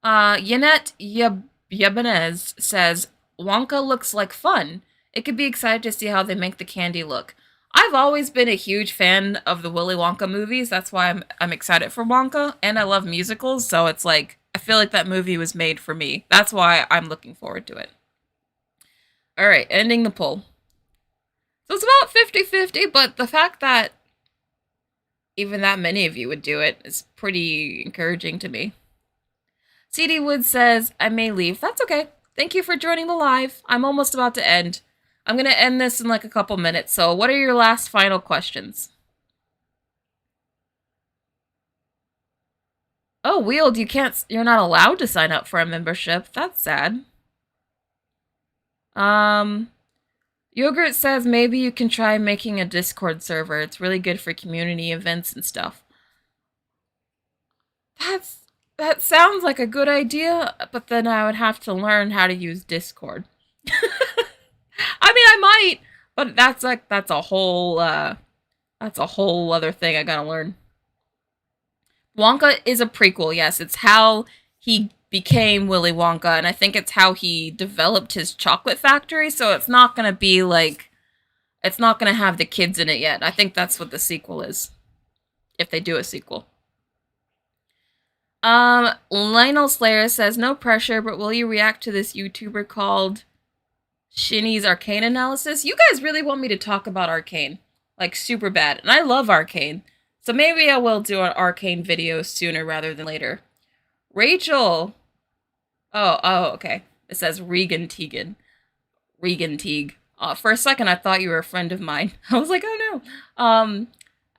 Yanet Yabanez says, Wonka looks like fun. It could be excited to see how they make the candy look. I've always been a huge fan of the Willy Wonka movies. That's why I'm excited for Wonka, and I love musicals, so it's like I feel like that movie was made for me. That's why I'm looking forward to it. All right, ending the poll. So it's about 50-50, but the fact that even that many of you would do it is pretty encouraging to me. CD Wood says, I may leave. That's okay. Thank you for joining the live. I'm almost about to end. I'm going to end this in like a couple minutes. So what are your last final questions? Oh, Wield, you're not allowed to sign up for a membership. That's sad. Yogurt says maybe you can try making a Discord server. It's really good for community events and stuff. That sounds like a good idea, but then I would have to learn how to use Discord. I mean, I might, but that's a whole other thing I gotta learn. Wonka is a prequel, yes. It's how he became Willy Wonka, and I think it's how he developed his chocolate factory, so it's not gonna be like, it's not gonna have the kids in it yet. I think that's what the sequel is. If they do a sequel. Lionel Slayer says, no pressure, but will you react to this YouTuber called Shinny's Arcane Analysis? You guys really want me to talk about Arcane. Like, super bad. And I love Arcane. So maybe I will do an Arcane video sooner rather than later. Rachel. Oh, okay. It says Regan Teagan. Regan Teague. For a second, I thought you were a friend of mine. I was like, oh no.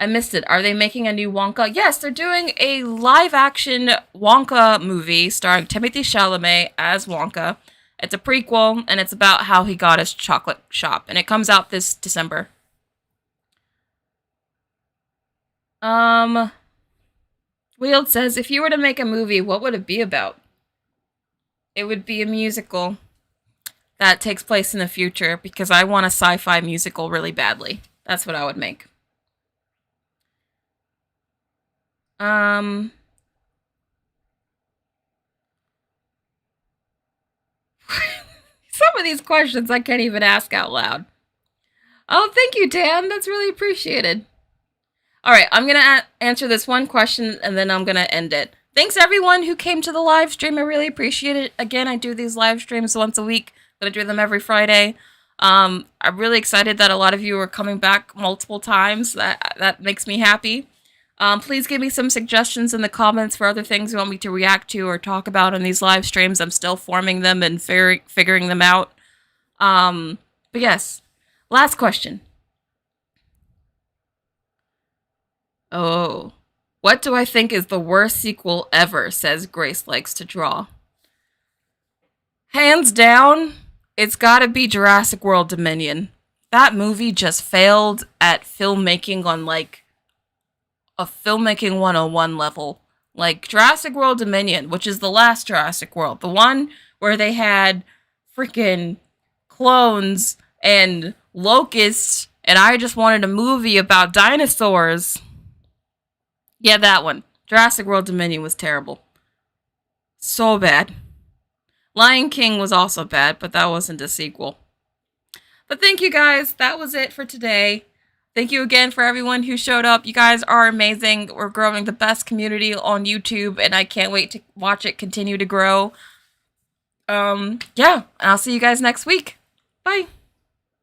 I missed it. Are they making a new Wonka? Yes, they're doing a live-action Wonka movie starring Timothée Chalamet as Wonka. It's a prequel, and it's about how he got his chocolate shop, and it comes out this December. Wield says, if you were to make a movie, what would it be about? It would be a musical that takes place in the future, because I want a sci-fi musical really badly. That's what I would make. Some of these questions I can't even ask out loud. Oh, thank you, Dan. That's really appreciated. All right, I'm going to answer this one question, and then I'm going to end it. Thanks, everyone who came to the live stream. I really appreciate it. Again, I do these live streams once a week. I'm going to do them every Friday. I'm really excited that a lot of you are coming back multiple times. That makes me happy. Please give me some suggestions in the comments for other things you want me to react to or talk about in these live streams. I'm still forming them and figuring them out. But yes, last question. Oh, what do I think is the worst sequel ever, says Grace Likes to Draw. Hands down, it's gotta be Jurassic World Dominion. That movie just failed at filmmaking on, like, a filmmaking 101 level. Like, Jurassic World Dominion, which is the last Jurassic World. The one where they had freaking clones and locusts, and I just wanted a movie about dinosaurs. Yeah, that one. Jurassic World Dominion was terrible. So bad. Lion King was also bad, but that wasn't a sequel. But thank you guys. That was it for today. Thank you again for everyone who showed up. You guys are amazing. We're growing the best community on YouTube, and I can't wait to watch it continue to grow. Yeah, and I'll see you guys next week. Bye.